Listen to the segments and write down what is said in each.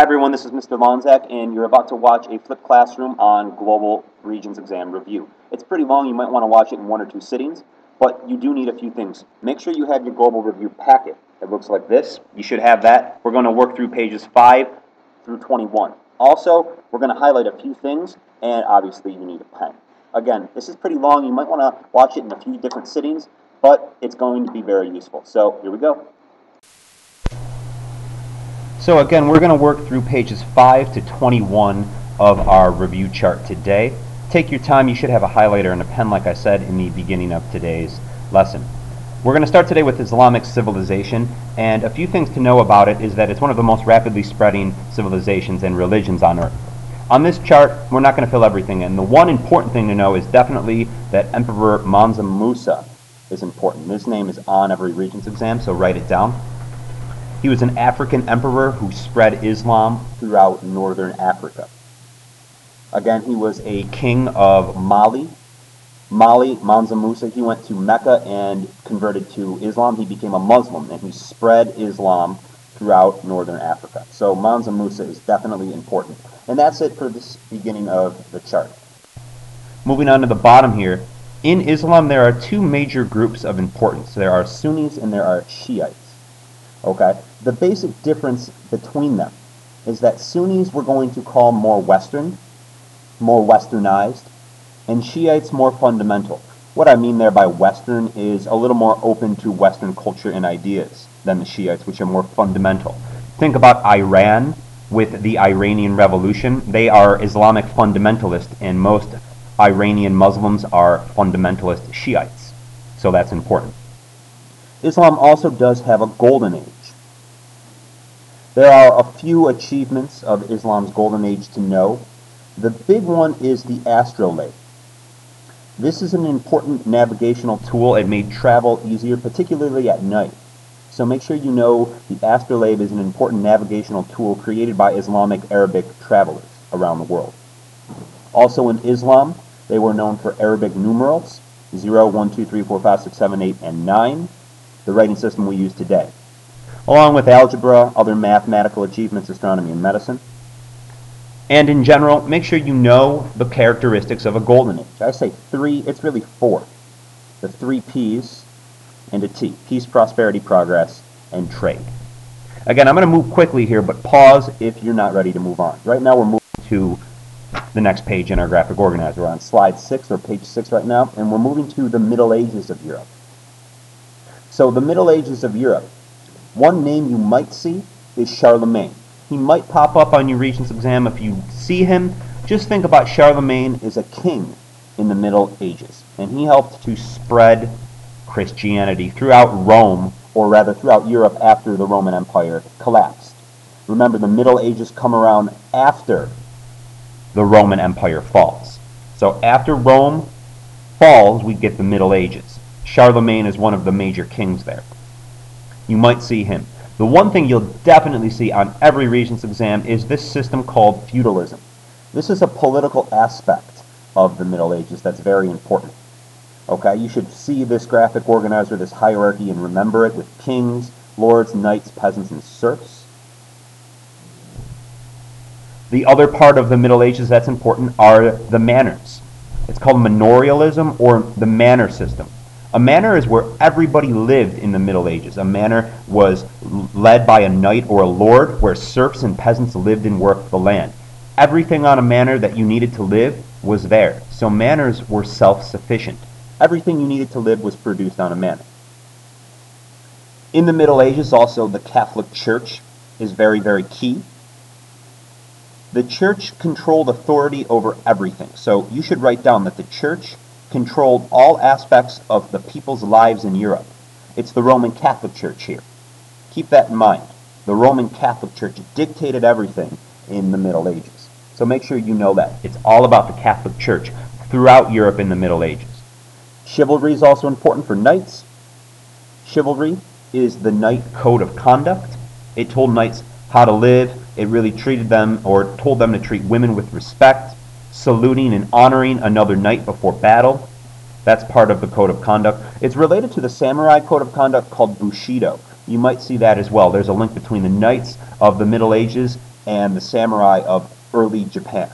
Hi everyone, this is Mr. Lawniczak, and you're about to watch a flipped classroom on Global Regions Exam Review. It's pretty long, you might want to watch it in 1 or 2 sittings, but you do need a few things. Make sure you have your Global Review packet. It looks like this. You should have that. We're going to work through pages 5 through 21. Also, we're going to highlight a few things, and obviously you need a pen. Again, this is pretty long. You might want to watch it in a few different sittings, but it's going to be very useful. So here we go. So again, we're going to work through pages 5 to 21 of our review chart today. Take your time. You should have a highlighter and a pen, like I said in the beginning of today's lesson. We're going to start today with Islamic civilization, and a few things to know about it is that it's one of the most rapidly spreading civilizations and religions on earth. On this chart, we're not going to fill everything in. The one important thing to know is definitely that Emperor Mansa Musa is important. This name is on every Regents exam, so write it down. He was an African emperor who spread Islam throughout northern Africa. Again, he was a king of Mali. Mansa Musa, he went to Mecca and converted to Islam. He became a Muslim, and he spread Islam throughout northern Africa. So Mansa Musa is definitely important. And that's it for this beginning of the chart. Moving on to the bottom here, in Islam there are two major groups of importance. There are Sunnis and there are Shiites. Okay, the basic difference between them is that Sunnis we're going to call more Western, more westernized, and Shiites more fundamental. What I mean there by Western is a little more open to Western culture and ideas than the Shiites, which are more fundamental. Think about Iran with the Iranian Revolution. They are Islamic fundamentalist, and most Iranian Muslims are fundamentalist Shiites. So that's important. Islam also does have a golden age. There are a few achievements of Islam's golden age to know. The big one is the astrolabe. This is an important navigational tool. It made travel easier, particularly at night. So make sure you know the astrolabe is an important navigational tool created by Islamic Arabic travelers around the world. Also in Islam, they were known for Arabic numerals, 0, 1, 2, 3, 4, 5, 6, 7, 8, and 9. The writing system we use today, along with algebra, other mathematical achievements, astronomy, and medicine. And in general, make sure you know the characteristics of a golden age. I say 3, it's really 4. The 3 P's and a T. Peace, prosperity, progress, and trade. Again, I'm going to move quickly here, but pause if you're not ready to move on. Right now we're moving to the next page in our graphic organizer. We're on slide 6 or page 6 right now, and we're moving to the Middle Ages of Europe. So the Middle Ages of Europe, one name you might see is Charlemagne. He might pop up on your Regents exam. If you see him, just think about Charlemagne as a king in the Middle Ages. And he helped to spread Christianity throughout Rome, or rather throughout Europe after the Roman Empire collapsed. Remember, the Middle Ages come around after the Roman Empire falls. So after Rome falls, we get the Middle Ages. Charlemagne is one of the major kings there. You might see him. The one thing you'll definitely see on every Regents exam is this system called feudalism. This is a political aspect of the Middle Ages that's very important. Okay, you should see this graphic organizer, this hierarchy, and remember it with kings, lords, knights, peasants, and serfs. The other part of the Middle Ages that's important are the manors. It's called manorialism or the manor system. A manor is where everybody lived in the Middle Ages. A manor was led by a knight or a lord, where serfs and peasants lived and worked the land. Everything on a manor that you needed to live was there. So manors were self-sufficient. Everything you needed to live was produced on a manor. In the Middle Ages also, the Catholic Church is very, very key. The church controlled authority over everything. So you should write down that the church controlled all aspects of the people's lives in Europe. It's the Roman Catholic Church here. Keep that in mind. The Roman Catholic Church dictated everything in the Middle Ages. So make sure you know that. It's all about the Catholic Church throughout Europe in the Middle Ages. Chivalry is also important for knights. Chivalry is the knight code of conduct. It told knights how to live. It really treated them, or told them to treat women with respect, saluting and honoring another knight before battle. That's part of the code of conduct. It's related to the samurai code of conduct called Bushido. You might see that as well. There's a link between the knights of the Middle Ages and the samurai of early Japan.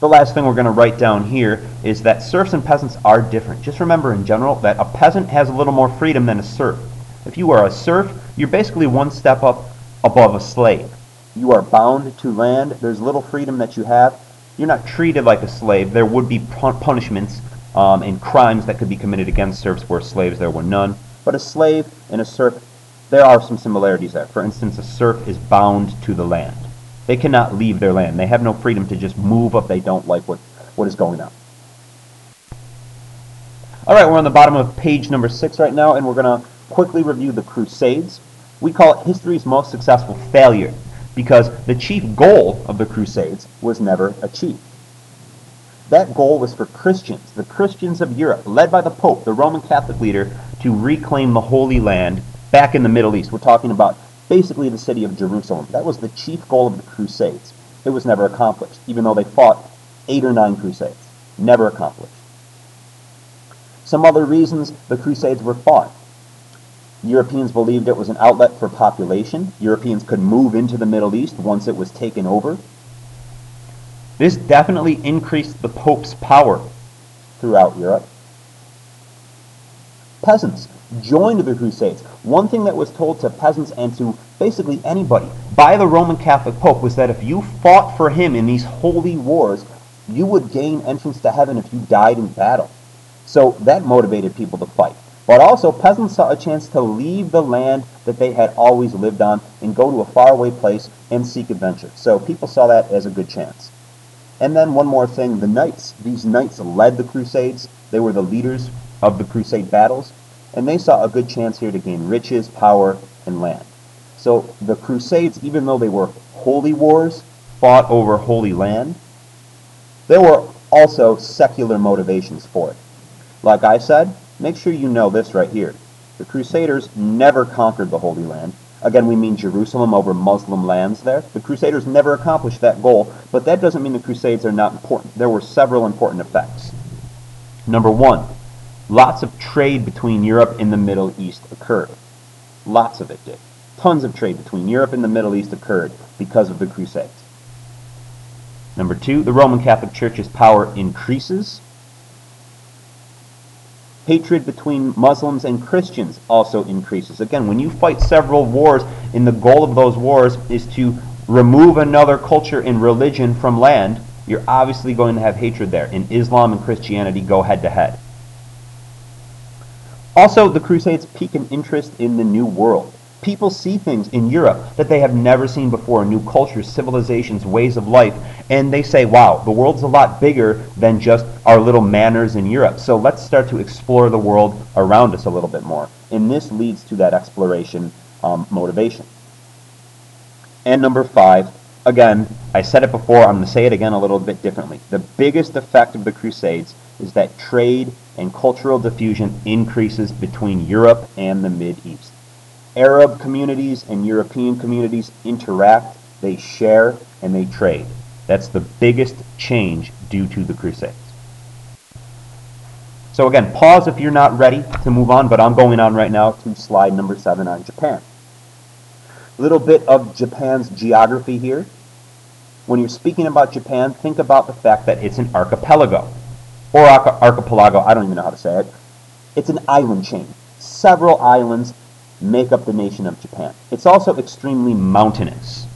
The last thing we're going to write down here is that serfs and peasants are different. Just remember in general that a peasant has a little more freedom than a serf. If you are a serf, you're basically one step up above a slave. You are bound to land. There's little freedom that you have. You're not treated like a slave. There would be punishments and crimes that could be committed against serfs where slaves there were none. But a slave and a serf, there are some similarities there. For instance, a serf is bound to the land. They cannot leave their land. They have no freedom to just move if they don't like what is going on. All right, we're on the bottom of page number 6 right now, and we're going to quickly review the Crusades. We call it history's most successful failure because the chief goal of the Crusades was never achieved. That goal was for Christians, the Christians of Europe, led by the Pope, the Roman Catholic leader, to reclaim the Holy Land back in the Middle East. We're talking about basically the city of Jerusalem. That was the chief goal of the Crusades. It was never accomplished, even though they fought 8 or 9 Crusades. Never accomplished. Some other reasons the Crusades were fought. Europeans believed it was an outlet for population. Europeans could move into the Middle East once it was taken over. This definitely increased the Pope's power throughout Europe. Peasants joined the Crusades. One thing that was told to peasants and to basically anybody by the Roman Catholic Pope was that if you fought for him in these holy wars, you would gain entrance to heaven if you died in battle. So that motivated people to fight. But also, peasants saw a chance to leave the land that they had always lived on and go to a faraway place and seek adventure. So people saw that as a good chance. And then one more thing, the knights. These knights led the Crusades. They were the leaders of the Crusade battles. And they saw a good chance here to gain riches, power, and land. So the Crusades, even though they were holy wars, fought over holy land, there were also secular motivations for it. Like I said, make sure you know this right here. The Crusaders never conquered the Holy Land. Again, we mean Jerusalem over Muslim lands there. The Crusaders never accomplished that goal, but that doesn't mean the Crusades are not important. There were several important effects. Number 1, lots of trade between Europe and the Middle East occurred. Lots of it did. Tons of trade between Europe and the Middle East occurred because of the Crusades. Number 2, the Roman Catholic Church's power increases. Hatred between Muslims and Christians also increases. Again, when you fight several wars, and the goal of those wars is to remove another culture and religion from land, you're obviously going to have hatred there. And Islam and Christianity go head to head. Also, the Crusades pique an interest in the New World. People see things in Europe that they have never seen before, new cultures, civilizations, ways of life, and they say, wow, the world's a lot bigger than just our little manners in Europe. So let's start to explore the world around us a little bit more. And this leads to that exploration motivation. And number 5, again, I said it before, I'm going to say it again a little bit differently. The biggest effect of the Crusades is that trade and cultural diffusion increases between Europe and the Mideast. Arab communities and European communities interact, they share, and they trade. That's the biggest change due to the Crusades. So again, pause if you're not ready to move on, but I'm going on right now to slide number 7 on Japan. A little bit of Japan's geography here. When you're speaking about Japan, think about the fact that it's an archipelago. Or archipelago, I don't even know how to say it. It's an island chain. Several islands make up the nation of Japan. It's also extremely mountainous.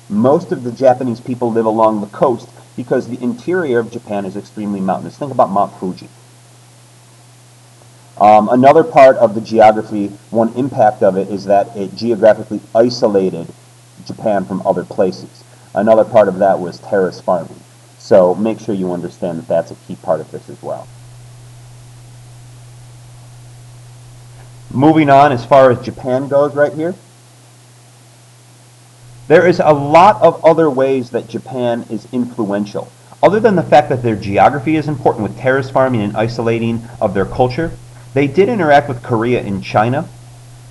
Most of the Japanese people live along the coast because the interior of Japan is extremely mountainous. Think about Mount Fuji. Another part of the geography, one impact of it, is that it geographically isolated Japan from other places. Another part of that was terrace farming. So make sure you understand that that's a key part of this as well. Moving on, as far as Japan goes right here, there is a lot of other ways that Japan is influential. Other than the fact that their geography is important with terrace farming and isolating of their culture, they did interact with Korea and China.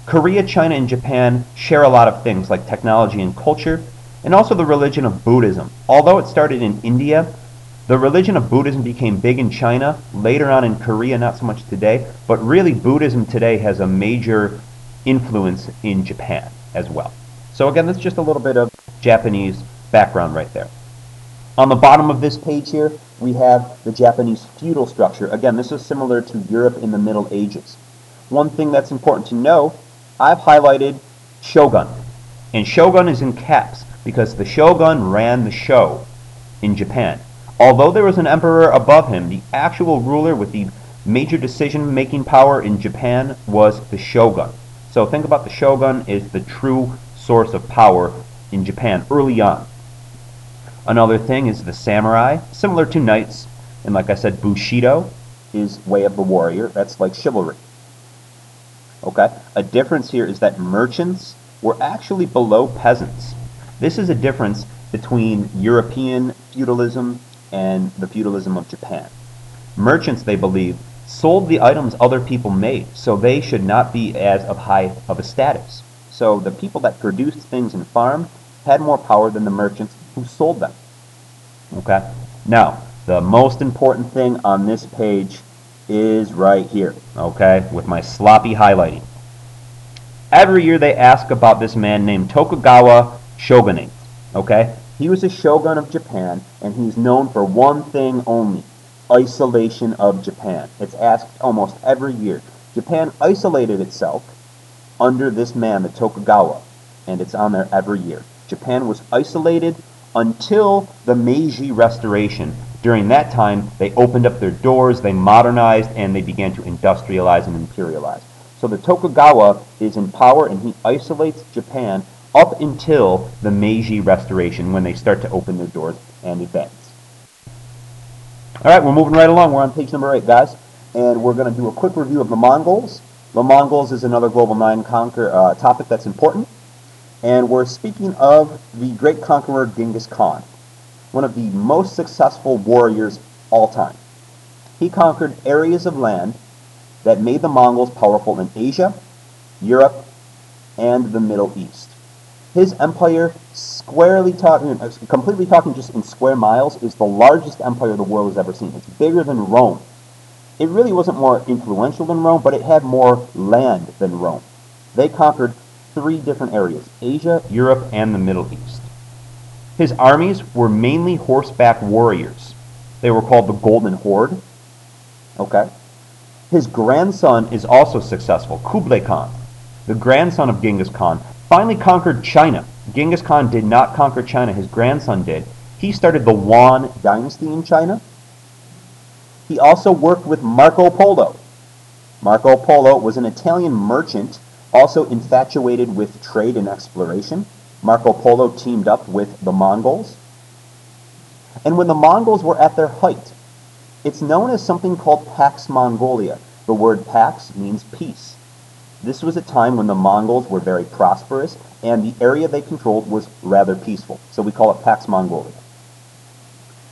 Korea, China, and Japan share a lot of things like technology and culture, and also the religion of Buddhism. Although it started in India, the religion of Buddhism became big in China, later on in Korea, not so much today, but really Buddhism today has a major influence in Japan as well. So So again, that's just a little bit of Japanese background right there. On the bottom of this page here, we have the Japanese feudal structure. Again, this is similar to Europe in the Middle Ages. One thing that's important to know, I've highlighted shogun. And shogun is in caps because the shogun ran the show in Japan. Although there was an emperor above him, the actual ruler with the major decision-making power in Japan was the shogun. So think about the shogun as the true source of power in Japan early on. Another thing is the samurai, similar to knights, and like I said, Bushido is way of the warrior. That's like chivalry. Okay, a difference here is that merchants were actually below peasants. This is a difference between European feudalism and the feudalism of Japan. Merchants, they believe, sold the items other people made, so they should not be as high of a status. So the people that produced things and farmed had more power than the merchants who sold them. Okay? Now, the most important thing on this page is right here, okay, with my sloppy highlighting. Every year they ask about this man named Tokugawa Shogunate, okay? He was a shogun of Japan, and he's known for one thing only, isolation of Japan. It's asked almost every year. Japan isolated itself under this man, the Tokugawa, and it's on there every year. Japan was isolated until the Meiji Restoration. During that time, they opened up their doors, they modernized, and they began to industrialize and imperialize. So the Tokugawa is in power, and he isolates Japan up until the Meiji Restoration, when they start to open their doors and advance. All right, we're moving right along. We're on page number 8, guys, and we're going to do a quick review of the Mongols. The Mongols is another global conquer topic that's important, and we're speaking of the great conqueror Genghis Khan, one of the most successful warriors all time. He conquered areas of land that made the Mongols powerful in Asia, Europe, and the Middle East. His empire, completely talking just in square miles, is the largest empire the world has ever seen. It's bigger than Rome. It really wasn't more influential than Rome, but it had more land than Rome. They conquered 3 different areas, Asia, Europe, and the Middle East. His armies were mainly horseback warriors. They were called the Golden Horde. Okay. His grandson is also successful, Kublai Khan. The grandson of Genghis Khan finally conquered China. Genghis Khan did not conquer China, his grandson did. He started the Yuan dynasty in China. He also worked with Marco Polo. Marco Polo was an Italian merchant, also infatuated with trade and exploration. Marco Polo teamed up with the Mongols. And when the Mongols were at their height, it's known as something called Pax Mongolia. The word Pax means peace. This was a time when the Mongols were very prosperous, and the area they controlled was rather peaceful. So we call it Pax Mongolia.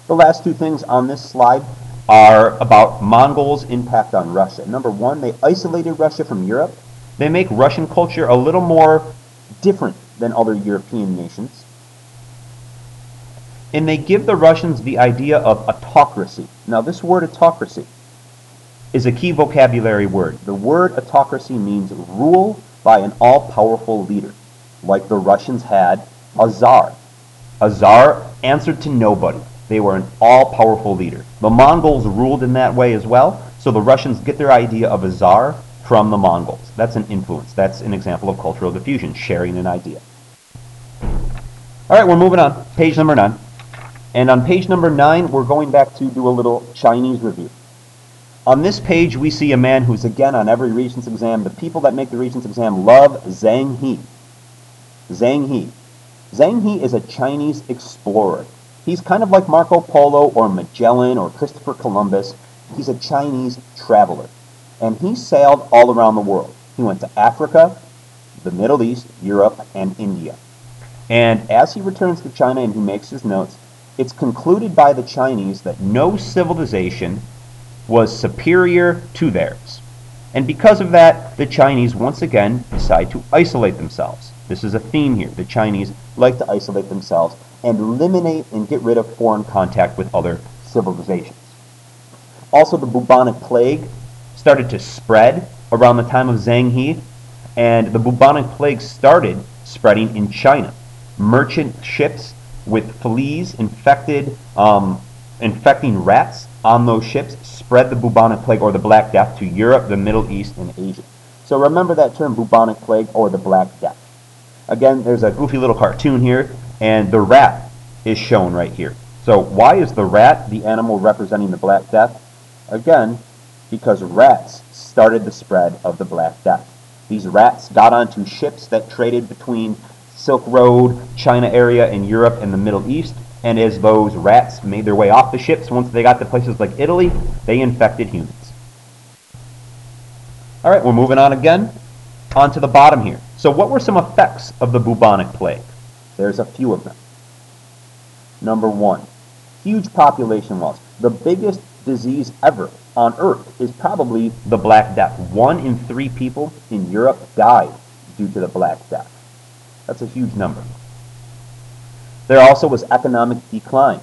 The last 2 things on this slide are about Mongols' impact on Russia. Number 1, they isolated Russia from Europe. They make Russian culture a little more different than other European nations. And they give the Russians the idea of autocracy. Now, this word autocracy is a key vocabulary word. The word autocracy means rule by an all-powerful leader, like the Russians had a czar. A czar answered to nobody. They were an all-powerful leader. The Mongols ruled in that way as well, so the Russians get their idea of a czar from the Mongols. That's an influence. That's an example of cultural diffusion, sharing an idea. All right, we're moving on. Page number 9. And on page number 9, we're going back to do a little Chinese review. On this page, we see a man who's, again, on every Regents exam. The people that make the Regents exam love Zhang He. Zhang He. Zhang He is a Chinese explorer. He's kind of like Marco Polo or Magellan or Christopher Columbus. He's a Chinese traveler. And he sailed all around the world. He went to Africa, the Middle East, Europe, and India. And as he returns to China and he makes his notes, it's concluded by the Chinese that no civilization was superior to theirs. And because of that, the Chinese once again decide to isolate themselves. This is a theme here. The Chinese like to isolate themselves and eliminate and get rid of foreign contact with other civilizations. Also, the bubonic plague started to spread around the time of Zhang He, and the bubonic plague started spreading in China. Merchant ships with fleas infecting rats on those ships spread the bubonic plague or the Black Death to Europe, the Middle East, and Asia. So remember that term, bubonic plague or the Black Death. Again, there's a goofy little cartoon here, and the rat is shown right here. So why is the rat the animal representing the Black Death? Again, because rats started the spread of the Black Death. These rats got onto ships that traded between Silk Road, China area, and Europe and the Middle East, and as those rats made their way off the ships, once they got to places like Italy, they infected humans. All right, we're moving on again, onto the bottom here. So what were some effects of the bubonic plague? There's a few of them. Number one, huge population loss. The biggest disease ever on Earth is probably the Black Death. 1 in 3 people in Europe died due to the Black Death. That's a huge number. There also was economic decline.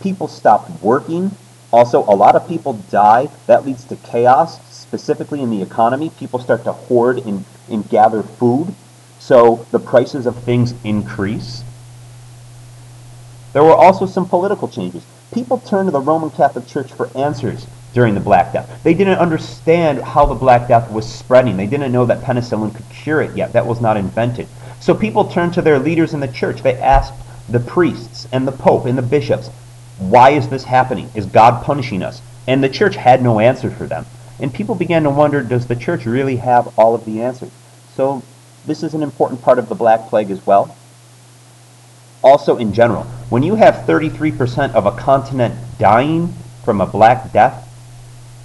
People stopped working. Also, a lot of people die. That leads to chaos, specifically in the economy. People start to hoard and gather food, so the prices of things increase. There were also some political changes. People turned to the Roman Catholic Church for answers during the Black Death. They didn't understand how the Black Death was spreading. They didn't know that penicillin could cure it yet. That was not invented. So people turned to their leaders in the church. They asked the priests and the Pope and the bishops, why is this happening? Is God punishing us? And the church had no answer for them. And people began to wonder, does the church really have all of the answers? So this is an important part of the Black Plague as well. Also in general, when you have 33% of a continent dying from a Black Death,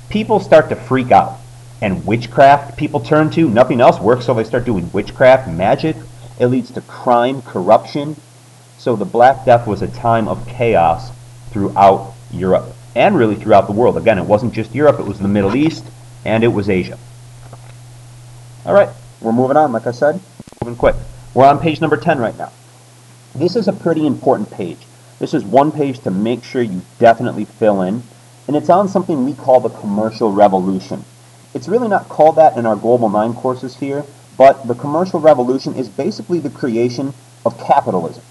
people start to freak out. And witchcraft people turn to. Nothing else works, so they start doing witchcraft, magic. It leads to crime, corruption. So the Black Death was a time of chaos throughout Europe and really throughout the world. Again, it wasn't just Europe, it was the Middle East and it was Asia. All right, we're moving on, like I said, moving quick. We're on page number 10 right now. This is a pretty important page. This is one page to make sure you definitely fill in, and it's on something we call the commercial revolution. It's really not called that in our Global 9 courses here, but the commercial revolution is basically the creation of capitalism.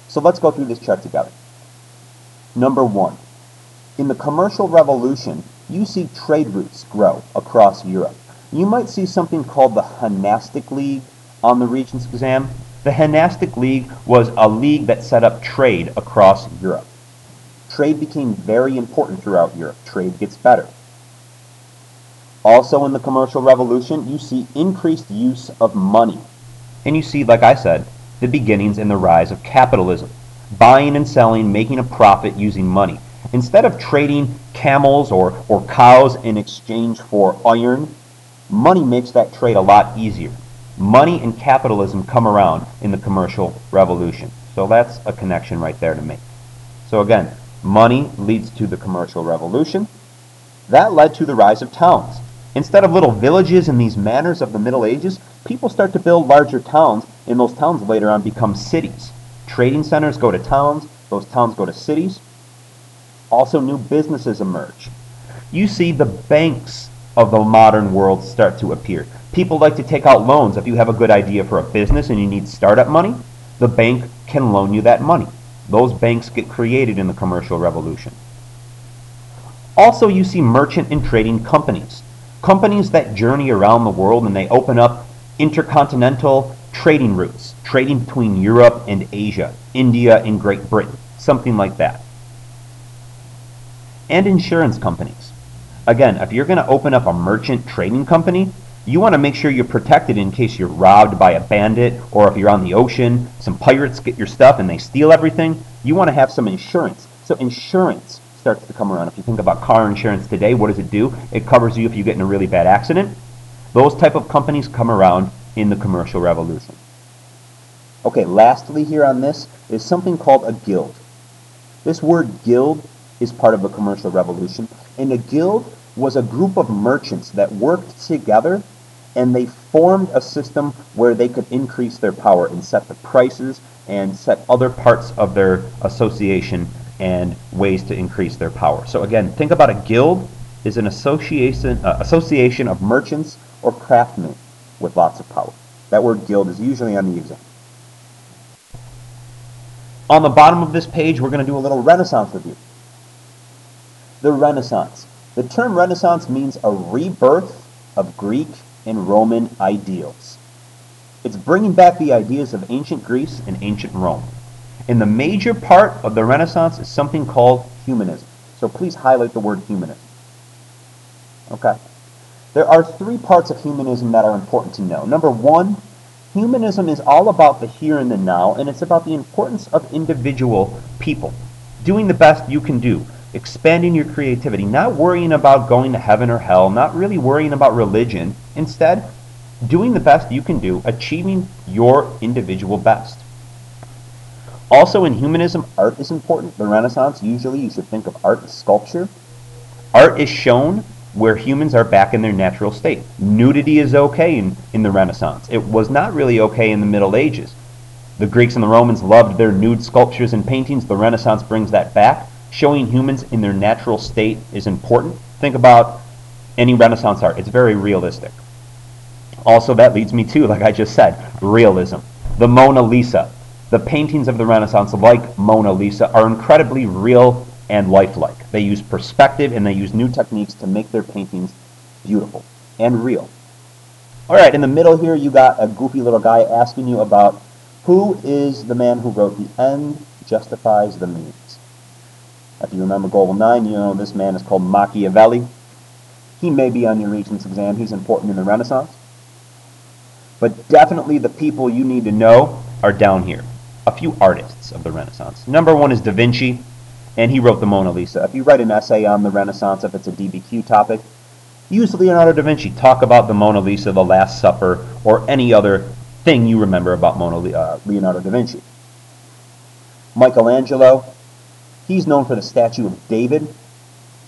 So let's go through this chart together. Number 1. In the commercial revolution, you see trade routes grow across Europe. You might see something called the Hanseatic League on the Regents exam. The Hanseatic League was a league that set up trade across Europe. Trade became very important throughout Europe. Trade gets better. Also in the commercial revolution, you see increased use of money. And you see, like I said, the beginnings and the rise of capitalism. Buying and selling, making a profit using money. Instead of trading camels or cows in exchange for iron, money makes that trade a lot easier. Money and capitalism come around in the commercial revolution. So that's a connection right there to make. So again, money leads to the commercial revolution. That led to the rise of towns. Instead of little villages in these manors of the Middle Ages, people start to build larger towns, and those towns later on become cities. Trading centers go to towns, those towns go to cities. Also, new businesses emerge. You see the banks of the modern world start to appear. People like to take out loans. If you have a good idea for a business and you need startup money, the bank can loan you that money. Those banks get created in the commercial revolution. Also, you see merchant and trading companies. Companies that journey around the world and they open up intercontinental trading routes, trading between Europe and Asia, India and Great Britain, something like that. And insurance companies. Again, if you're going to open up a merchant trading company, you want to make sure you're protected in case you're robbed by a bandit, or if you're on the ocean, some pirates get your stuff and they steal everything. You want to have some insurance. So insurance starts to come around. If you think about car insurance today, what does it do? It covers you if you get in a really bad accident. Those type of companies come around in the commercial revolution. Okay, lastly here on this is something called a guild. This word guild is part of the commercial revolution, and a guild was a group of merchants that worked together and they formed a system where they could increase their power and set the prices and set other parts of their association and ways to increase their power. So again, think about a guild is an association of merchants or craftsmen with lots of power. That word guild is usually on the exam. On the bottom of this page, we're going to do a little Renaissance review. The Renaissance. The term Renaissance means a rebirth of Greek and Roman ideals. It's bringing back the ideas of ancient Greece and ancient Rome. And the major part of the Renaissance is something called humanism. So please highlight the word humanism. Okay. There are three parts of humanism that are important to know. Number one, humanism is all about the here and the now, and it's about the importance of individual people. Doing the best you can do. Expanding your creativity. Not worrying about going to heaven or hell. Not really worrying about religion. Instead, doing the best you can do. Achieving your individual best. Also in humanism, art is important. The Renaissance, usually you should think of art as sculpture. Art is shown where humans are back in their natural state. Nudity is okay in the Renaissance. It was not really okay in the Middle Ages. The Greeks and the Romans loved their nude sculptures and paintings. The Renaissance brings that back. Showing humans in their natural state is important. Think about any Renaissance art. It's very realistic. Also, that leads me to, like I just said, realism. The Mona Lisa. The paintings of the Renaissance, like Mona Lisa, are incredibly real and lifelike. They use perspective and they use new techniques to make their paintings beautiful and real. Alright, in the middle here you got a goofy little guy asking you about who is the man who wrote "The End Justifies the Means." If you remember Goal 9, you know this man is called Machiavelli. He may be on your Regents exam. He's important in the Renaissance. But definitely the people you need to know are down here. A few artists of the Renaissance. Number one is Da Vinci, and he wrote the Mona Lisa. If you write an essay on the Renaissance, if it's a DBQ topic, use Leonardo da Vinci. Talk about the Mona Lisa, the Last Supper, or any other thing you remember about Leonardo da Vinci. Michelangelo, he's known for the statue of David.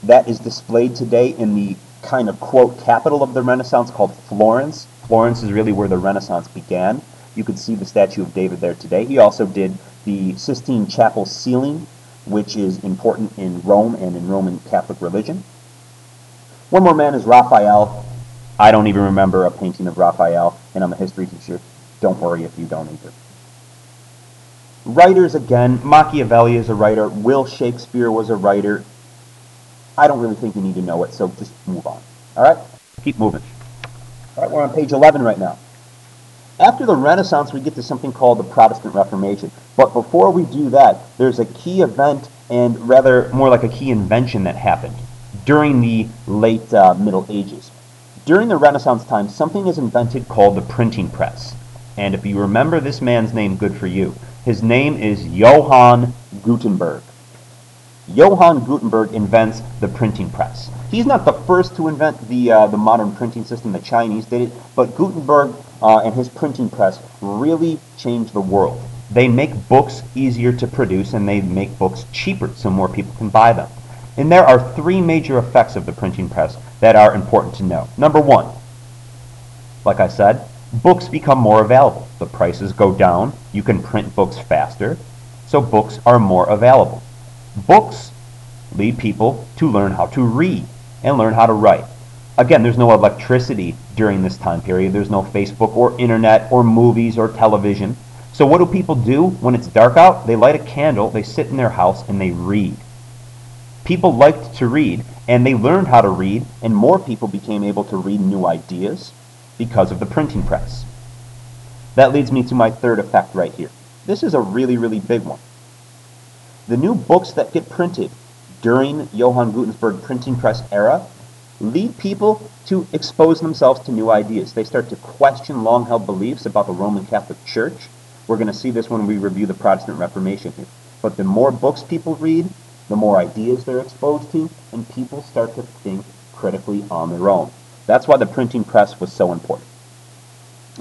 That is displayed today in the kind of, quote, capital of the Renaissance called Florence. Florence is really where the Renaissance began. You could see the statue of David there today. He also did the Sistine Chapel ceiling, which is important in Rome and in Roman Catholic religion. One more man is Raphael. I don't even remember a painting of Raphael, and I'm a history teacher. Don't worry if you don't either. Writers, again, Machiavelli is a writer. Will Shakespeare was a writer. I don't really think you need to know it, so just move on. All right? Keep moving. All right, we're on page 11 right now. After the Renaissance, we get to something called the Protestant Reformation. But before we do that, there's a key event, and rather more like a key invention that happened during the late Middle Ages. During the Renaissance time, something is invented called the printing press. And if you remember this man's name, good for you. His name is Johann Gutenberg. Johann Gutenberg invents the printing press. He's not the first to invent the modern printing system. The Chinese did it, but Gutenberg and his printing press really changed the world. They make books easier to produce, and they make books cheaper so more people can buy them. And there are three major effects of the printing press that are important to know. Number one, like I said, books become more available. The prices go down. You can print books faster, so books are more available. Books lead people to learn how to read and learn how to write. Again, there's no electricity during this time period. There's no Facebook or internet or movies or television. So what do people do when it's dark out? They light a candle, they sit in their house, and they read. People liked to read, and they learned how to read, and more people became able to read new ideas because of the printing press. That leads me to my third effect right here. This is a really, really big one. The new books that get printed during Johann Gutenberg printing press era lead people to expose themselves to new ideas. They start to question long-held beliefs about the Roman Catholic Church. We're going to see this when we review the Protestant Reformation here. But the more books people read, the more ideas they're exposed to, and people start to think critically on their own. That's why the printing press was so important.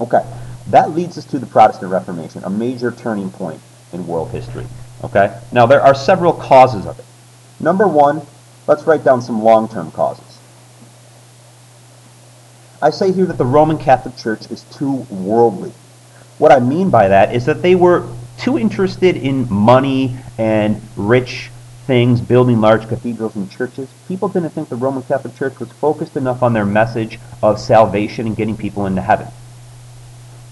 Okay, that leads us to the Protestant Reformation, a major turning point in world history. Okay, now there are several causes of it. Number one, let's write down some long-term causes. I say here that the Roman Catholic Church is too worldly. What I mean by that is that they were too interested in money and rich things, building large cathedrals and churches. People didn't think the Roman Catholic Church was focused enough on their message of salvation and getting people into heaven.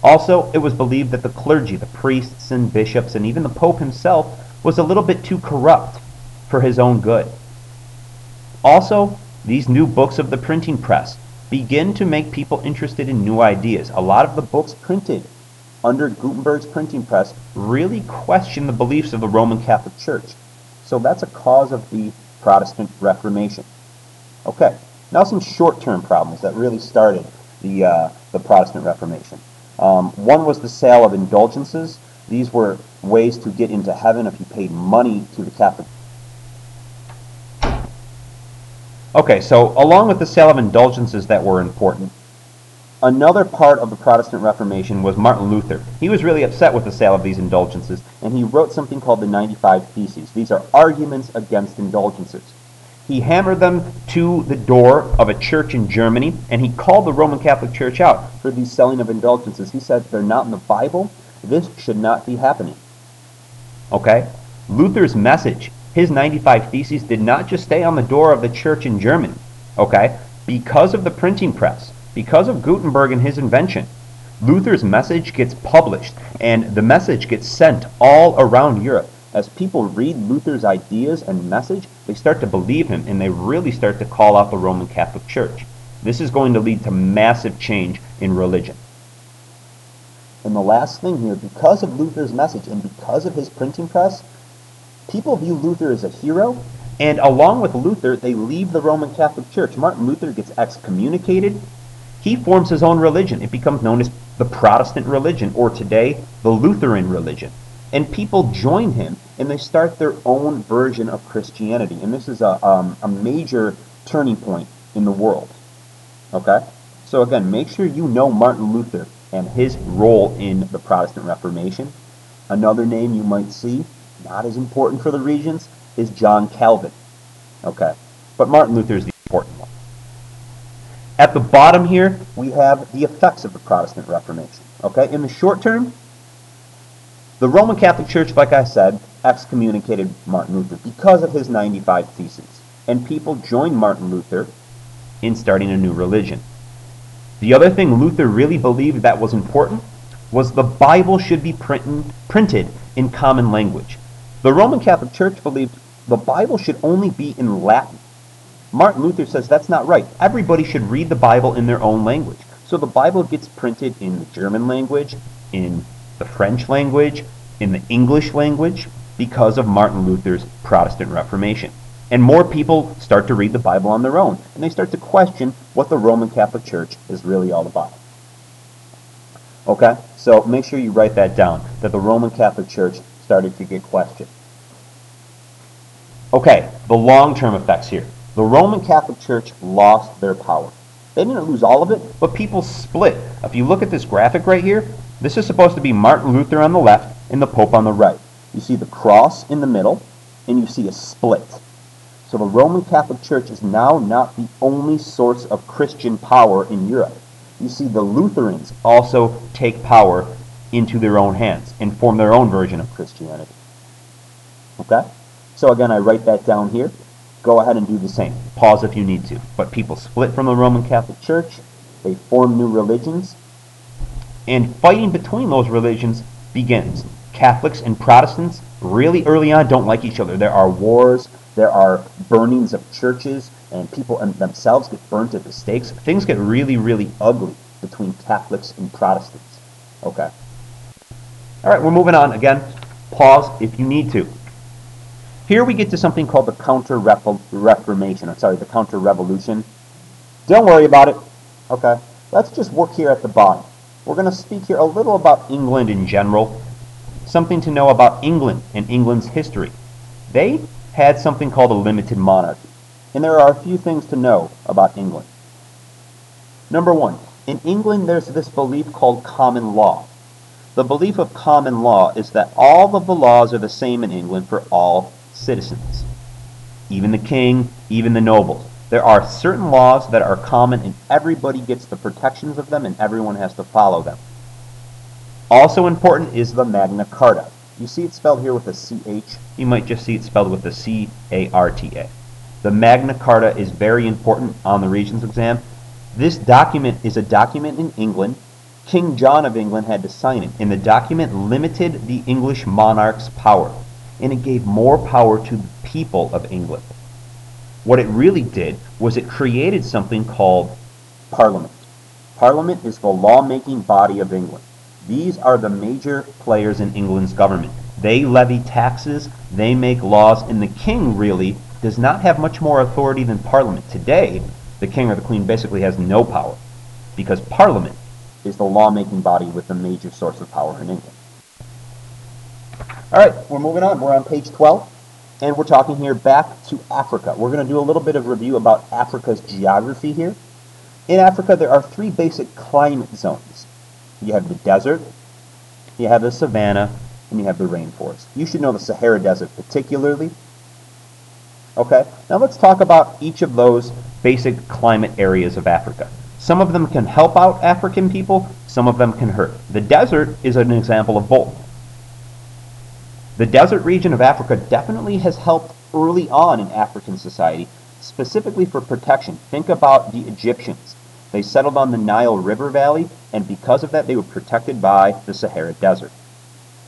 Also, it was believed that the clergy, the priests and bishops, and even the Pope himself, was a little bit too corrupt for his own good. Also, these new books of the printing press begin to make people interested in new ideas. A lot of the books printed under Gutenberg's printing press really question the beliefs of the Roman Catholic Church. So that's a cause of the Protestant Reformation. Okay, now some short-term problems that really started the Protestant Reformation. One was the sale of indulgences. These were ways to get into heaven if you paid money to the Catholic. Okay, so along with the sale of indulgences that were important, another part of the Protestant Reformation was Martin Luther. He was really upset with the sale of these indulgences, and he wrote something called the 95 Theses. These are arguments against indulgences. He hammered them to the door of a church in Germany, and he called the Roman Catholic Church out for these selling of indulgences. He said, they're not in the Bible. This should not be happening. Okay? Luther's message, his 95 Theses, did not just stay on the door of the church in Germany. Okay? Because of the printing press, because of Gutenberg and his invention, Luther's message gets published, and the message gets sent all around Europe. As people read Luther's ideas and message, they start to believe him, and they really start to call out the Roman Catholic Church. This is going to lead to massive change in religion. And the last thing here, because of Luther's message and because of his printing press, people view Luther as a hero, and along with Luther, they leave the Roman Catholic Church. Martin Luther gets excommunicated. He forms his own religion. It becomes known as the Protestant religion, or today, the Lutheran religion. And people join him, and they start their own version of Christianity. And this is a major turning point in the world. Okay? So again, make sure you know Martin Luther and his role in the Protestant Reformation. Another name you might see, not as important for the regions, is John Calvin. Okay? But Martin Luther is the important one. At the bottom here, we have the effects of the Protestant Reformation. Okay? In the short term, the Roman Catholic Church, like I said, excommunicated Martin Luther because of his 95 Theses. And people joined Martin Luther in starting a new religion. The other thing Luther really believed that was important was the Bible should be printed in common language. The Roman Catholic Church believed the Bible should only be in Latin. Martin Luther says that's not right. Everybody should read the Bible in their own language. So the Bible gets printed in the German language, in the French language, in the English language, because of Martin Luther's Protestant Reformation. And more people start to read the Bible on their own, and they start to question what the Roman Catholic Church is really all about. Okay? So make sure you write that down, that the Roman Catholic Church started to get questioned. Okay, the long-term effects here. The Roman Catholic Church lost their power. They didn't lose all of it, but people split. If you look at this graphic right here, this is supposed to be Martin Luther on the left and the Pope on the right. You see the cross in the middle, and you see a split. So the Roman Catholic Church is now not the only source of Christian power in Europe. You see the Lutherans also take power into their own hands and form their own version of Christianity. Okay? So again, I write that down here. Go ahead and do the same. Pause if you need to. But people split from the Roman Catholic Church. They form new religions. And fighting between those religions begins. Catholics and Protestants really early on don't like each other. There are wars. There are burnings of churches. And people themselves get burnt at the stakes. Things get really, really ugly between Catholics and Protestants. Okay. All right, we're moving on. Again, pause if you need to. Here we get to something called the Counter-Reformation, the Counter-Revolution. Don't worry about it. Okay, let's just work here at the bottom. We're going to speak here a little about England in general, something to know about England and England's history. They had something called a limited monarchy, and there are a few things to know about England. Number one, in England there's this belief called common law. The belief of common law is that all of the laws are the same in England for all citizens, even the king, even the nobles. There are certain laws that are common and everybody gets the protections of them and everyone has to follow them. Also important is the Magna Carta. You see it spelled here with a CH. You might just see it spelled with a C-A-R-T-A. The Magna Carta is very important on the Regents exam. This document is a document in England King John of England had to sign it, and the document limited the English monarch's power, and it gave more power to the people of England. What it really did was it created something called Parliament. Parliament is the lawmaking body of England. These are the major players in England's government. They levy taxes, they make laws, and the king really does not have much more authority than Parliament. Today, the king or the queen basically has no power, because Parliament is the lawmaking body with the major source of power in England. All right, we're moving on. We're on page 12, and we're talking here back to Africa. We're going to do a little bit of review about Africa's geography here. In Africa, there are three basic climate zones. You have the desert, you have the savanna, and you have the rainforest. You should know the Sahara Desert particularly. Okay, now let's talk about each of those basic climate areas of Africa. Some of them can help out African people, some of them can hurt. The desert is an example of both. The desert region of Africa definitely has helped early on in African society, specifically for protection. Think about the Egyptians. They settled on the Nile River Valley, and because of that, they were protected by the Sahara Desert.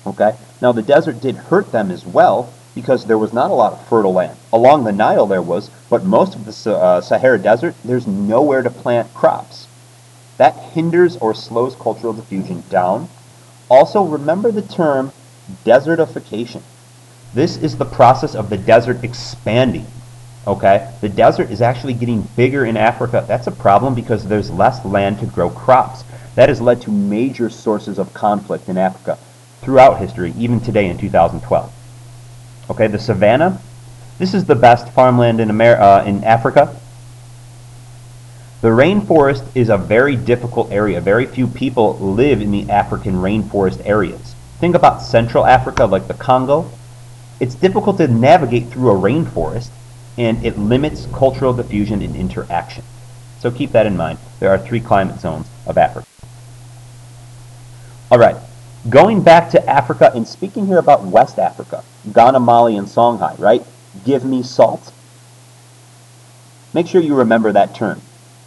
Okay? Now, the desert did hurt them as well, because there was not a lot of fertile land. Along the Nile there was, but most of the Sahara Desert, there's nowhere to plant crops. That hinders or slows cultural diffusion down. Also, remember the term desertification. This is the process of the desert expanding. Okay? The desert is actually getting bigger in Africa. That's a problem because there's less land to grow crops. That has led to major sources of conflict in Africa throughout history, even today in 2012. Okay, the savanna. This is the best farmland in Africa. The rainforest is a very difficult area. Very few people live in the African rainforest areas. Think about Central Africa, like the Congo. It's difficult to navigate through a rainforest, and it limits cultural diffusion and interaction. So keep that in mind. There are three climate zones of Africa. All right, going back to Africa and speaking here about West Africa, Ghana, Mali, and Songhai, right? Give me salt. Make sure you remember that term.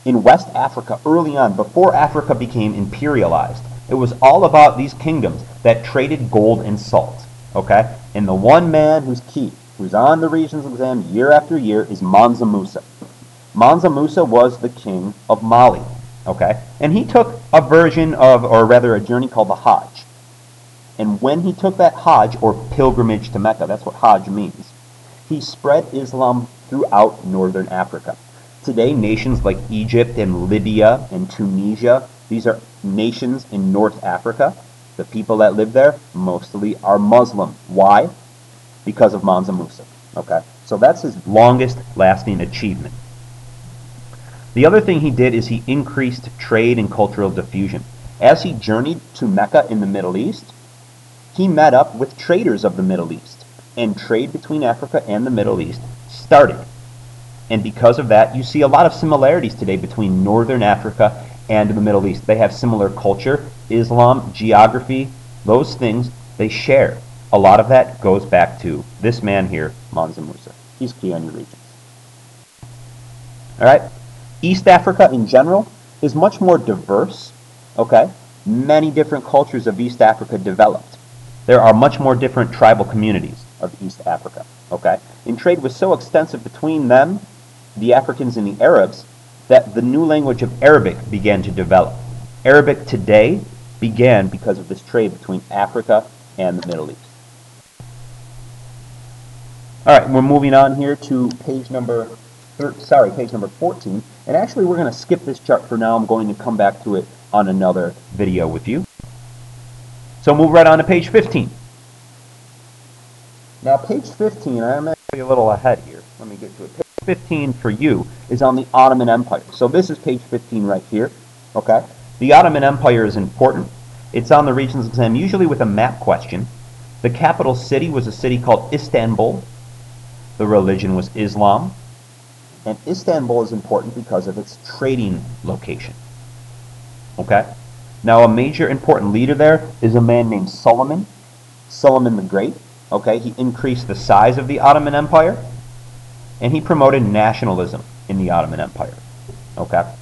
In West Africa, early on, before Africa became imperialized, it was all about these kingdoms that traded gold and salt. Okay? And the one man who's key, who's on the Regents exam year after year, is Mansa Musa. Mansa Musa was the king of Mali. Okay? And he took a version of, or rather a journey called the Hajj. And when he took that Hajj, or pilgrimage to Mecca, that's what Hajj means, he spread Islam throughout northern Africa. Today, nations like Egypt and Libya and Tunisia, these are nations in North Africa. The people that live there mostly are Muslim. Why? Because of Mansa Musa. Okay, so that's his longest lasting achievement. The other thing he did is he increased trade and cultural diffusion. As he journeyed to Mecca in the Middle East, he met up with traders of the Middle East, and trade between Africa and the Middle East started. And because of that, you see a lot of similarities today between Northern Africa and the Middle East. They have similar culture, Islam, geography, those things they share. A lot of that goes back to this man here, Mansa Musa. He's key on your regions. All right? East Africa in general is much more diverse. Okay? Many different cultures of East Africa developed. There are much more different tribal communities of East Africa. Okay? And trade was so extensive between them, the Africans and the Arabs, that the new language of Arabic began to develop. Arabic today began because of this trade between Africa and the Middle East. All right, we're moving on here to page number 14. And actually, we're going to skip this chart for now. I'm going to come back to it on another video with you. So move right on to page 15. Now, page 15, I'm actually a little ahead here. Let me get to it. Page 15 for you is on the Ottoman Empire. So this is page 15 right here. Okay? The Ottoman Empire is important. It's on the Regents exam, usually with a map question. The capital city was a city called Istanbul. The religion was Islam. And Istanbul is important because of its trading location. Okay? Now, a major important leader there is a man named Suleiman the Great. Okay? He increased the size of the Ottoman Empire, and he promoted nationalism in the Ottoman Empire. Okay?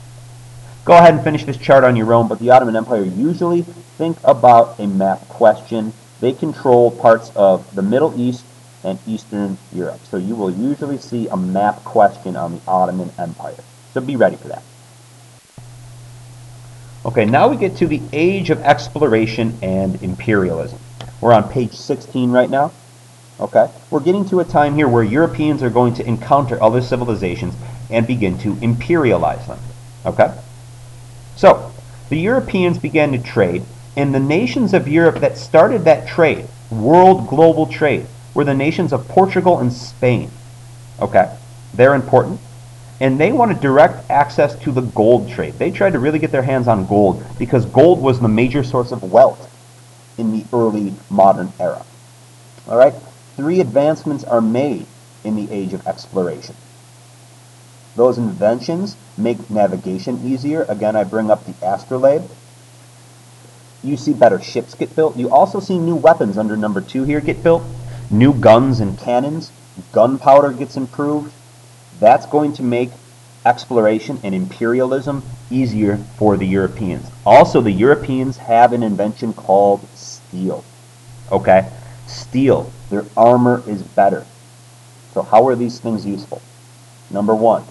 Go ahead and finish this chart on your own, but the Ottoman Empire usually, think about a map question. They control parts of the Middle East and Eastern Europe. So you will usually see a map question on the Ottoman Empire. So be ready for that. Okay, now we get to the age of exploration and imperialism. We're on page 16 right now. Okay, we're getting to a time here where Europeans are going to encounter other civilizations and begin to imperialize them. Okay? So, the Europeans began to trade, and the nations of Europe that started that trade, world global trade, were the nations of Portugal and Spain. Okay? They're important. And they wanted direct access to the gold trade. They tried to really get their hands on gold because gold was the major source of wealth in the early modern era. All right? 3 advancements are made in the age of exploration. Those inventions make navigation easier. Again, I bring up the astrolabe. You see better ships get built. You also see new weapons under number 2 here get built. New guns and cannons. Gunpowder gets improved. That's going to make exploration and imperialism easier for the Europeans. Also, the Europeans have an invention called steel. Okay? Steel. Their armor is better. So how are these things useful? Number 1.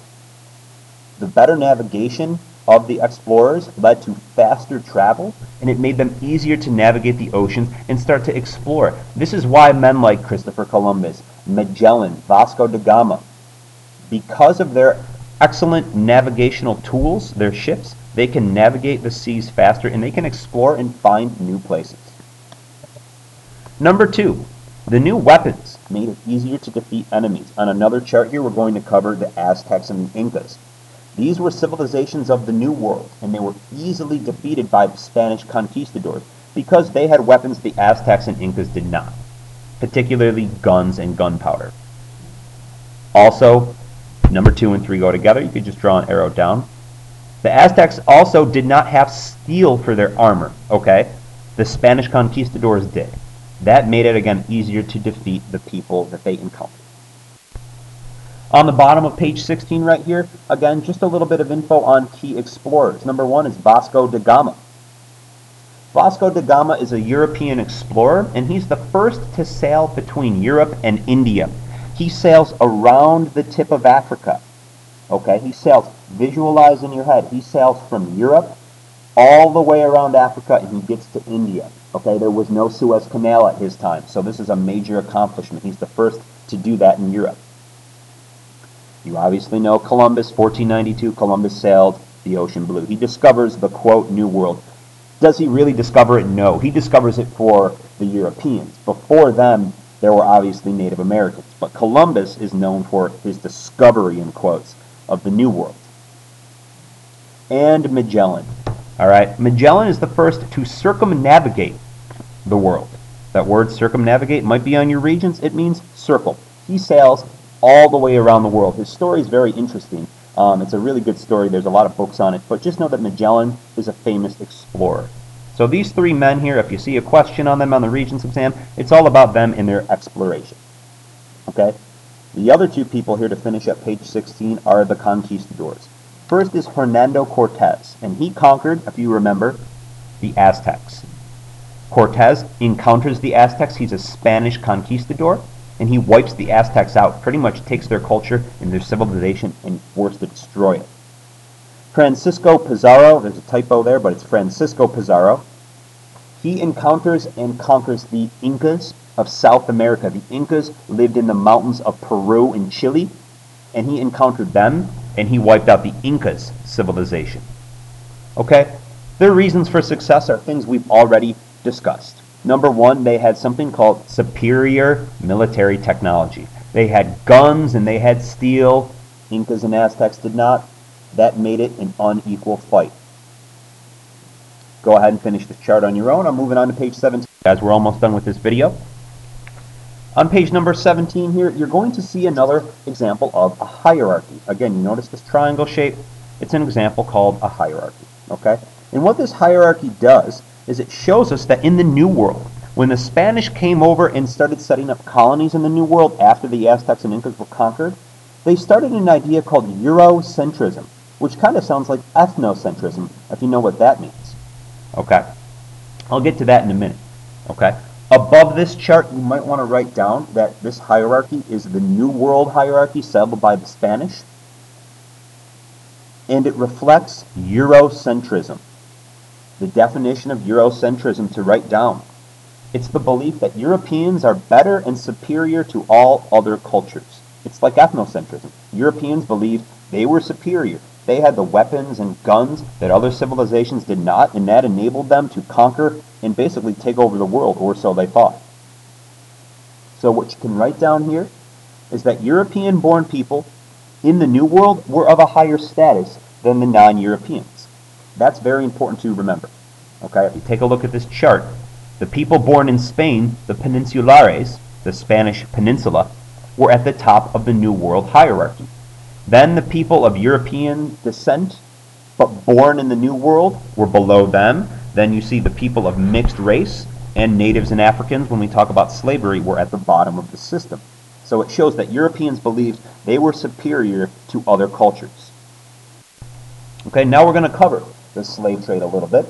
The better navigation of the explorers led to faster travel, and it made them easier to navigate the oceans and start to explore. This is why men like Christopher Columbus, Magellan, Vasco da Gama, because of their excellent navigational tools, their ships, they can navigate the seas faster and they can explore and find new places. Number 2, the new weapons made it easier to defeat enemies. On another chart here, we're going to cover the Aztecs and the Incas. These were civilizations of the New World, and they were easily defeated by the Spanish conquistadors because they had weapons the Aztecs and Incas did not, particularly guns and gunpowder. Also, number 2 and 3 go together. You could just draw an arrow down. The Aztecs also did not have steel for their armor, okay? The Spanish conquistadors did. That made it, again, easier to defeat the people that they encountered. On the bottom of page 16 right here, again, just a little bit of info on key explorers. Number 1 is Vasco da Gama. Vasco da Gama is a European explorer, and he's the first to sail between Europe and India. He sails around the tip of Africa. Okay, he sails, visualize in your head, he sails from Europe all the way around Africa and he gets to India. Okay, there was no Suez Canal at his time, so this is a major accomplishment. He's the first to do that in Europe. You obviously know Columbus, 1492, Columbus sailed the ocean blue. He discovers the, quote, New World. Does he really discover it? No. He discovers it for the Europeans. Before them, there were obviously Native Americans. But Columbus is known for his discovery, in quotes, of the New World. And Magellan. All right, Magellan is the first to circumnavigate the world. That word circumnavigate might be on your regions. It means circle. He sails all the way around the world. His story is very interesting. It's a really good story. There's a lot of books on it. But just know that Magellan is a famous explorer. So these 3 men here, if you see a question on them on the Regents exam, it's all about them and their exploration. Okay? The other 2 people here to finish up page 16 are the conquistadors. First is Hernando Cortez, and he conquered, if you remember, the Aztecs. Cortez encounters the Aztecs. He's a Spanish conquistador, and he wipes the Aztecs out, pretty much takes their culture and their civilization and forced to destroy it. Francisco Pizarro, there's a typo there, but it's Francisco Pizarro. He encounters and conquers the Incas of South America. The Incas lived in the mountains of Peru and Chile, and he encountered them, and he wiped out the Incas' civilization. Okay? Their reasons for success are things we've already discussed. Number 1, they had something called superior military technology. They had guns and they had steel. Incas and Aztecs did not. That made it an unequal fight. Go ahead and finish this chart on your own. I'm moving on to page 17. Guys, we're almost done with this video. On page number 17 here, you're going to see another example of a hierarchy. Again, you notice this triangle shape? It's an example called a hierarchy. Okay? And what this hierarchy does is it shows us that in the New World, when the Spanish came over and started setting up colonies in the New World after the Aztecs and Incas were conquered, they started an idea called Eurocentrism. which kind of sounds like ethnocentrism, if you know what that means. Okay, I'll get to that in a minute. Okay, above this chart, you might want to write down that this hierarchy is the New World hierarchy settled by the Spanish, and it reflects Eurocentrism. The definition of Eurocentrism to write down: it's the belief that Europeans are better and superior to all other cultures. It's like ethnocentrism. Europeans believed they were superior. They had the weapons and guns that other civilizations did not, and that enabled them to conquer and basically take over the world, or so they thought. So what you can write down here is that European-born people in the New World were of a higher status than the non-Europeans. That's very important to remember. Okay, if you take a look at this chart, the people born in Spain, the peninsulares, the Spanish peninsula, were at the top of the New World hierarchy. Then the people of European descent, but born in the New World, were below them. Then you see the people of mixed race and natives and Africans, when we talk about slavery, were at the bottom of the system. So it shows that Europeans believed they were superior to other cultures. Okay, now we're going to cover the slave trade a little bit.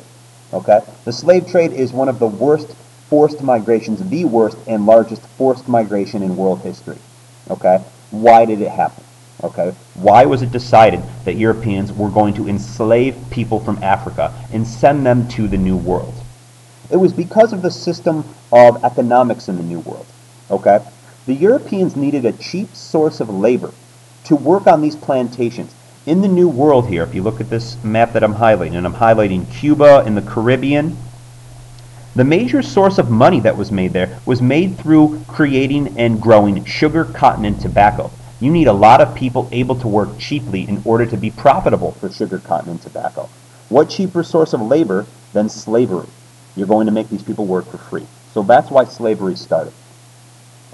Okay, the slave trade is one of the worst forced migrations, the worst and largest forced migration in world history. Okay, why did it happen? Okay, why was it decided that Europeans were going to enslave people from Africa and send them to the New World? It was because of the system of economics in the New World. Okay, the Europeans needed a cheap source of labor to work on these plantations. In the New World here, if you look at this map that I'm highlighting, and I'm highlighting Cuba and the Caribbean, the major source of money that was made there was made through creating and growing sugar, cotton, and tobacco. You need a lot of people able to work cheaply in order to be profitable for sugar, cotton, and tobacco. What cheaper source of labor than slavery? You're going to make these people work for free. So that's why slavery started.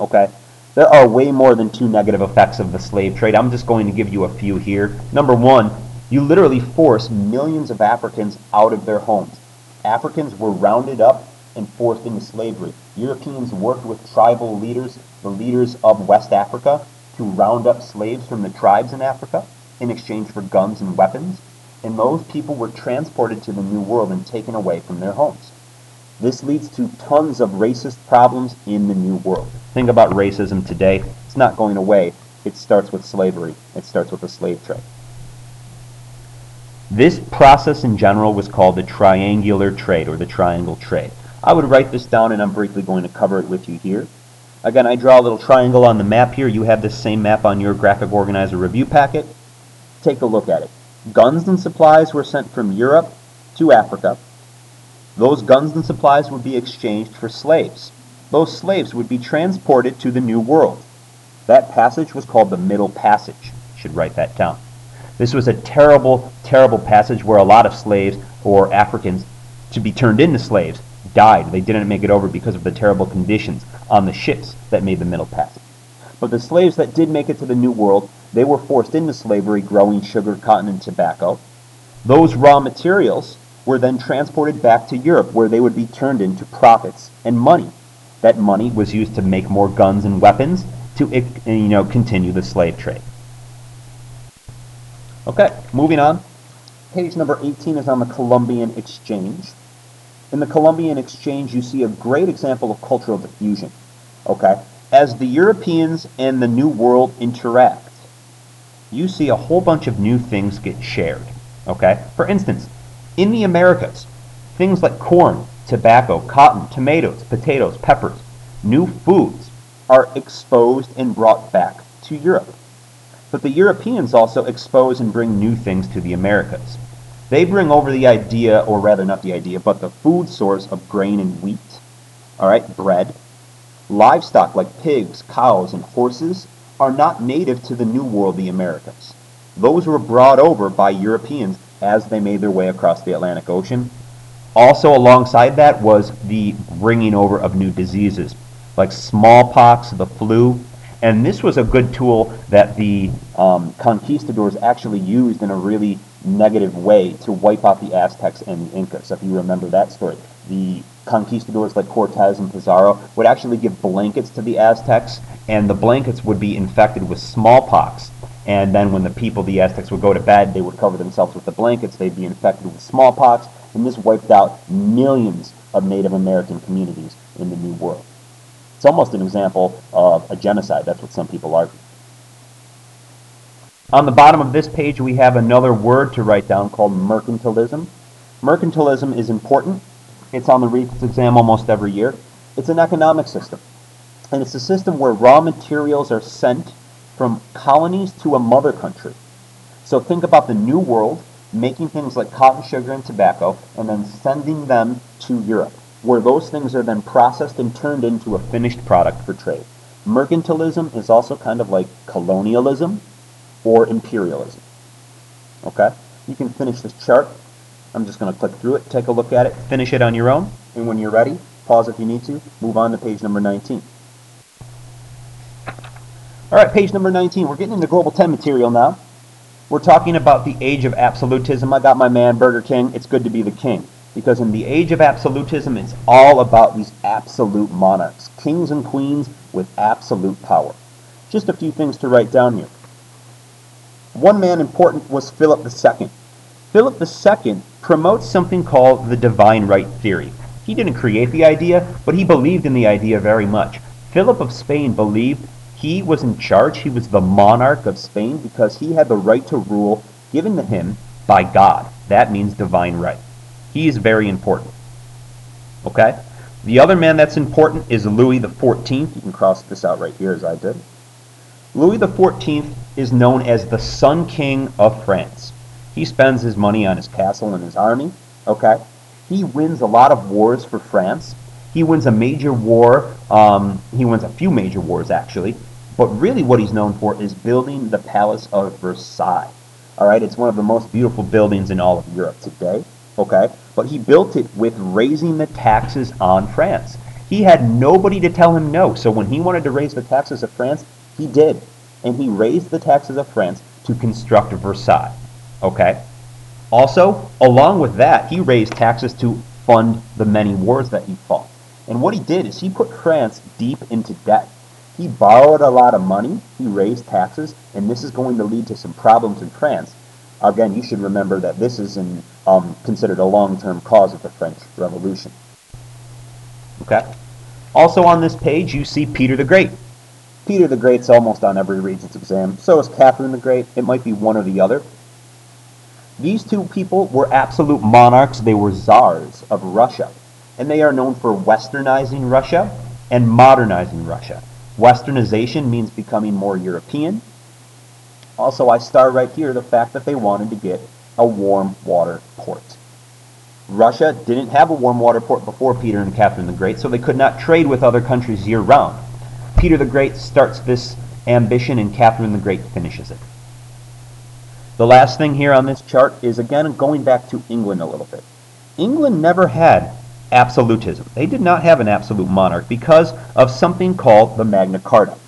Okay? There are way more than 2 negative effects of the slave trade. I'm just going to give you a few here. Number one, you literally force millions of Africans out of their homes. Africans were rounded up and forced into slavery. Europeans worked with tribal leaders, the leaders of West Africa, to round up slaves from the tribes in Africa in exchange for guns and weapons, and those people were transported to the New World and taken away from their homes. This leads to tons of racist problems in the New World. Think about racism today. It's not going away. It starts with slavery. It starts with the slave trade. This process in general was called the triangular trade, or the triangle trade. I would write this down, and I'm briefly going to cover it with you here. Again, I draw a little triangle on the map here. You have this same map on your graphic organizer review packet. Take a look at it. Guns and supplies were sent from Europe to Africa. Those guns and supplies would be exchanged for slaves. Those slaves would be transported to the New World. That passage was called the Middle Passage. You should write that down. This was a terrible, terrible passage where a lot of slaves, or Africans, to be turned into slaves, died. They didn't make it over because of the terrible conditions on the ships that made the Middle Passage. But the slaves that did make it to the New World, they were forced into slavery growing sugar, cotton, and tobacco. Those raw materials were then transported back to Europe, where they would be turned into profits and money. That money was used to make more guns and weapons to continue the slave trade. Okay, moving on. Page number 18 is on the Columbian Exchange. In the Columbian Exchange, you see a great example of cultural diffusion. Okay, as the Europeans and the New World interact, you see a whole bunch of new things get shared. Okay, for instance, in the Americas, things like corn, tobacco, cotton, tomatoes, potatoes, peppers, new foods are exposed and brought back to Europe. But the Europeans also expose and bring new things to the Americas. They bring over the idea, or rather not the idea, but the food source of grain and wheat, all right, bread. Livestock like pigs, cows, and horses are not native to the New World, the Americas. Those were brought over by Europeans as they made their way across the Atlantic Ocean. Also alongside that was the bringing over of new diseases like smallpox, the flu, and this was a good tool that the conquistadors actually used in a really negative way to wipe out the Aztecs and the Incas. If you remember that story, the conquistadors like Cortez and Pizarro would actually give blankets to the Aztecs, and the blankets would be infected with smallpox, And then when the people, the Aztecs, would go to bed, they would cover themselves with the blankets, they'd be infected with smallpox, and this wiped out millions of Native American communities in the New World. It's almost an example of a genocide. That's what some people argue. On the bottom of this page, we have another word to write down called mercantilism. Mercantilism is important. It's on the Regents exam almost every year. It's an economic system, and it's a system where raw materials are sent from colonies to a mother country. So think about the New World making things like cotton, sugar, and tobacco, and then sending them to Europe, where those things are then processed and turned into a finished product for trade. Mercantilism is also kind of like colonialism or imperialism. Okay? You can finish this chart. I'm just going to click through it, take a look at it, finish it on your own, and when you're ready, pause if you need to, move on to page number 19. Alright, page number 19. We're getting into Global 10 material now. We're talking about the age of absolutism. I got my man, Burger King. It's good to be the king. Because in the age of absolutism, it's all about these absolute monarchs. Kings and queens with absolute power. Just a few things to write down here. One man important was Philip II. Philip II promotes something called the divine right theory. He didn't create the idea, but he believed in the idea very much. Philip of Spain believed he was in charge. He was the monarch of Spain because he had the right to rule given to him by God. That means divine right. He is very important. Okay? The other man that's important is Louis XIV. You can cross this out right here as I did. Louis XIV is known as the Sun King of France. He spends his money on his castle and his army. Okay? He wins a lot of wars for France. He wins a major war. He wins a few major wars, actually. But really what he's known for is building the Palace of Versailles. All right? It's one of the most beautiful buildings in all of Europe today. Okay? But he built it with raising the taxes on France. He had nobody to tell him no. So when he wanted to raise the taxes of France, he did. And he raised the taxes of France to construct Versailles. Okay? Also, along with that, he raised taxes to fund the many wars that he fought. And what he did is he put France deep into debt. He borrowed a lot of money, he raised taxes, and this is going to lead to some problems in France. Again, you should remember that this is considered a long-term cause of the French Revolution. Okay? Also on this page, you see Peter the Great. Peter the Great's almost on every Regents exam. So is Catherine the Great. It might be one or the other. These two people were absolute monarchs. They were czars of Russia. And they are known for westernizing Russia and modernizing Russia. Westernization means becoming more European. Also, I star right here the fact that they wanted to get a warm water port. Russia didn't have a warm water port before Peter and Catherine the Great, so they could not trade with other countries year-round. Peter the Great starts this ambition, and Catherine the Great finishes it. The last thing here on this chart is, again, going back to England a little bit. England never had absolutism. They did not have an absolute monarch because of something called the Magna Carta.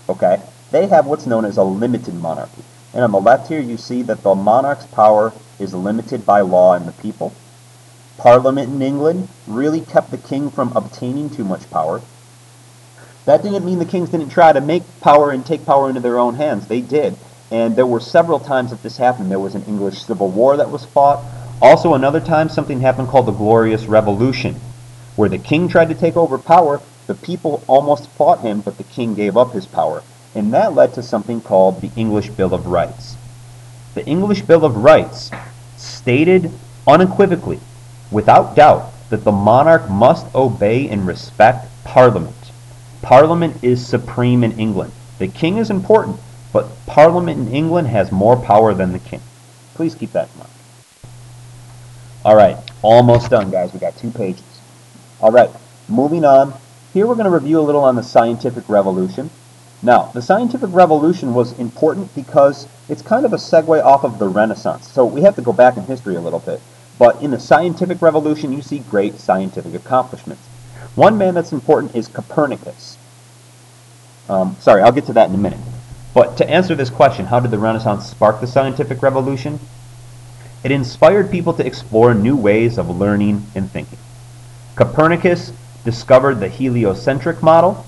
Okay? They have what's known as a limited monarchy. And on the left here, you see that the monarch's power is limited by law and the people. Parliament in England really kept the king from obtaining too much power. That didn't mean the kings didn't try to make power and take power into their own hands. They did. And there were several times that this happened. There was an English Civil War that was fought. Also, another time, something happened called the Glorious Revolution, where the king tried to take over power. The people almost fought him, but the king gave up his power. And that led to something called the English Bill of Rights. The English Bill of Rights stated unequivocally, without doubt, that the monarch must obey and respect Parliament. Parliament is supreme in England. The king is important, but Parliament in England has more power than the king. Please keep that in mind. Alright, almost done, guys. We got 2 pages. Alright, moving on. Here we're going to review a little on the scientific revolution. Now, the scientific revolution was important because it's kind of a segue off of the Renaissance. So we have to go back in history a little bit. But in the scientific revolution, you see great scientific accomplishments. One man that's important is Copernicus. Sorry, I'll get to that in a minute. But to answer this question, how did the Renaissance spark the scientific revolution? It inspired people to explore new ways of learning and thinking. Copernicus discovered the heliocentric model.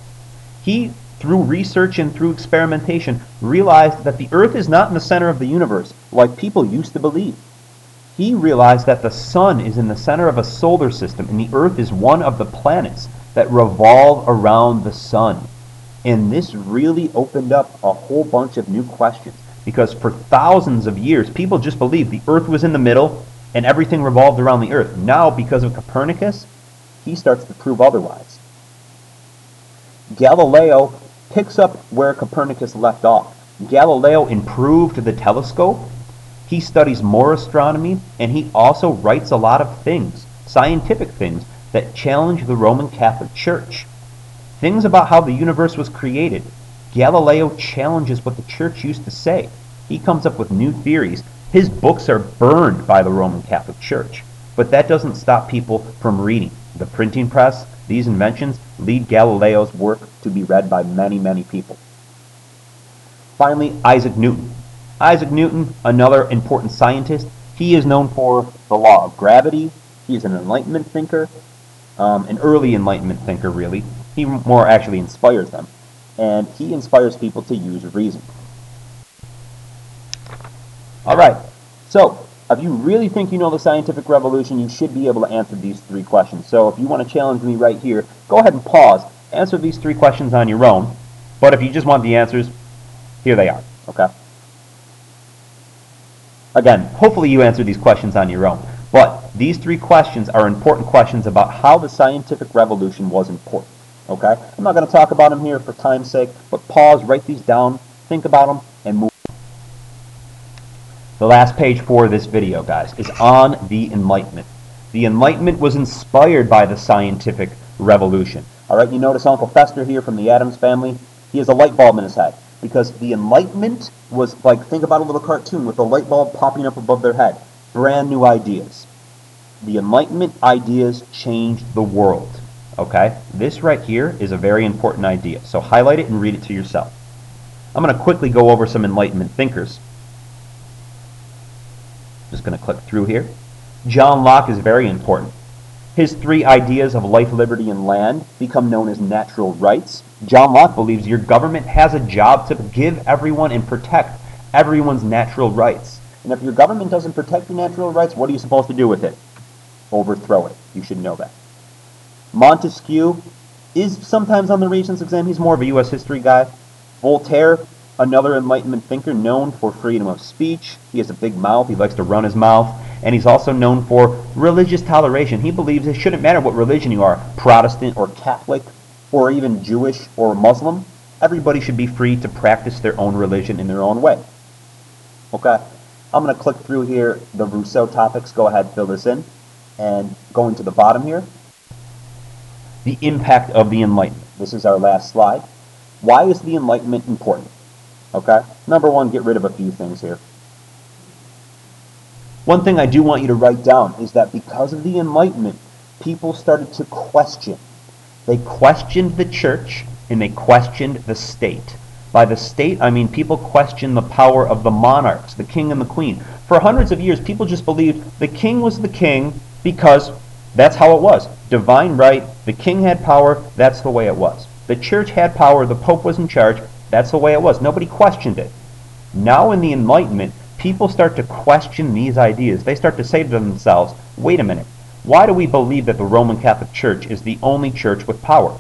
He through research and through experimentation, realized that the Earth is not in the center of the universe like people used to believe. He realized that the sun is in the center of a solar system and the Earth is one of the planets that revolve around the sun. And this really opened up a whole bunch of new questions, because for thousands of years people just believed the Earth was in the middle and everything revolved around the Earth. Now, because of Copernicus, he starts to prove otherwise. Galileo picks up where Copernicus left off. Galileo improved the telescope. He studies more astronomy, and he also writes a lot of things, scientific things, that challenge the Roman Catholic Church. Things about how the universe was created. Galileo challenges what the Church used to say. He comes up with new theories. His books are burned by the Roman Catholic Church. But that doesn't stop people from reading. The printing press, these inventions, lead Galileo's work to be read by many, many people. Finally, Isaac Newton. Isaac Newton, another important scientist. He is known for the law of gravity. He is an Enlightenment thinker, an early Enlightenment thinker, really. He more actually inspires them. And he inspires people to use reason. All right, so if you really think you know the scientific revolution, you should be able to answer these 3 questions. So if you want to challenge me right here, go ahead and pause. Answer these 3 questions on your own. But if you just want the answers, here they are, okay? Again, hopefully you answer these questions on your own. But these 3 questions are important questions about how the scientific revolution was important, okay? I'm not going to talk about them here for time's sake, but pause, write these down, think about them, and move. The last page for this video, guys, is on the Enlightenment. The Enlightenment was inspired by the scientific revolution. All right, you notice Uncle Fester here from the Addams Family. He has a light bulb in his head, because the Enlightenment was like, think about a little cartoon with a light bulb popping up above their head. Brand new ideas. The Enlightenment ideas changed the world. Okay? This right here is a very important idea. So highlight it and read it to yourself. I'm going to quickly go over some Enlightenment thinkers. Just going to click through here. John Locke is very important. His 3 ideas of life, liberty, and land become known as natural rights. John Locke believes your government has a job to give everyone and protect everyone's natural rights. And if your government doesn't protect your natural rights, what are you supposed to do with it? Overthrow it. You should know that. Montesquieu is sometimes on the Regents exam. He's more of a U.S. history guy. Voltaire, another Enlightenment thinker known for freedom of speech. He has a big mouth. He likes to run his mouth. And he's also known for religious toleration. He believes it shouldn't matter what religion you are, Protestant or Catholic or even Jewish or Muslim. Everybody should be free to practice their own religion in their own way. Okay, I'm going to click through here the Rousseau topics. Go ahead, fill this in. And going to the bottom here, the impact of the Enlightenment. This is our last slide. Why is the Enlightenment important? Okay, number 1, get rid of a few things here. One thing I do want you to write down is that because of the Enlightenment, people started to question. They questioned the church and they questioned the state. By the state, I mean people questioned the power of the monarchs, the king and the queen. For hundreds of years, people just believed the king was the king because that's how it was. Divine right, the king had power, that's the way it was. The church had power, the pope was in charge, that's the way it was. Nobody questioned it. Now in the Enlightenment, people start to question these ideas. They start to say to themselves, wait a minute, why do we believe that the Roman Catholic Church is the only church with power?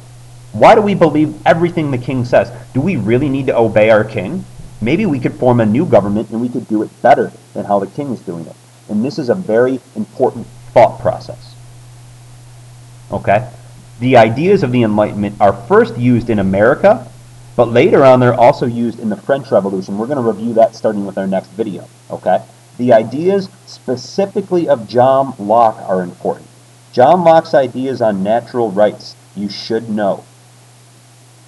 Why do we believe everything the king says? Do we really need to obey our king? Maybe we could form a new government and we could do it better than how the king is doing it. And this is a very important thought process. Okay? The ideas of the Enlightenment are first used in America, but later on they're also used in the French Revolution. We're going to review that starting with our next video. Okay? The ideas specifically of John Locke are important. John Locke's ideas on natural rights, you should know.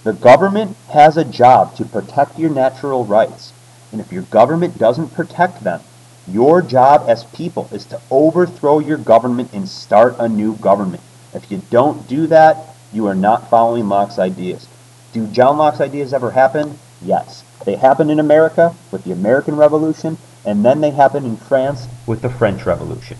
The government has a job to protect your natural rights. And if your government doesn't protect them, your job as people is to overthrow your government and start a new government. If you don't do that, you are not following Locke's ideas. Do John Locke's ideas ever happen? Yes. They happened in America with the American Revolution, and then they happened in France with the French Revolution.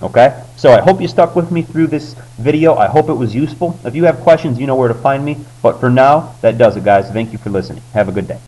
Okay? So I hope you stuck with me through this video. I hope it was useful. If you have questions, you know where to find me. But for now, that does it, guys. Thank you for listening. Have a good day.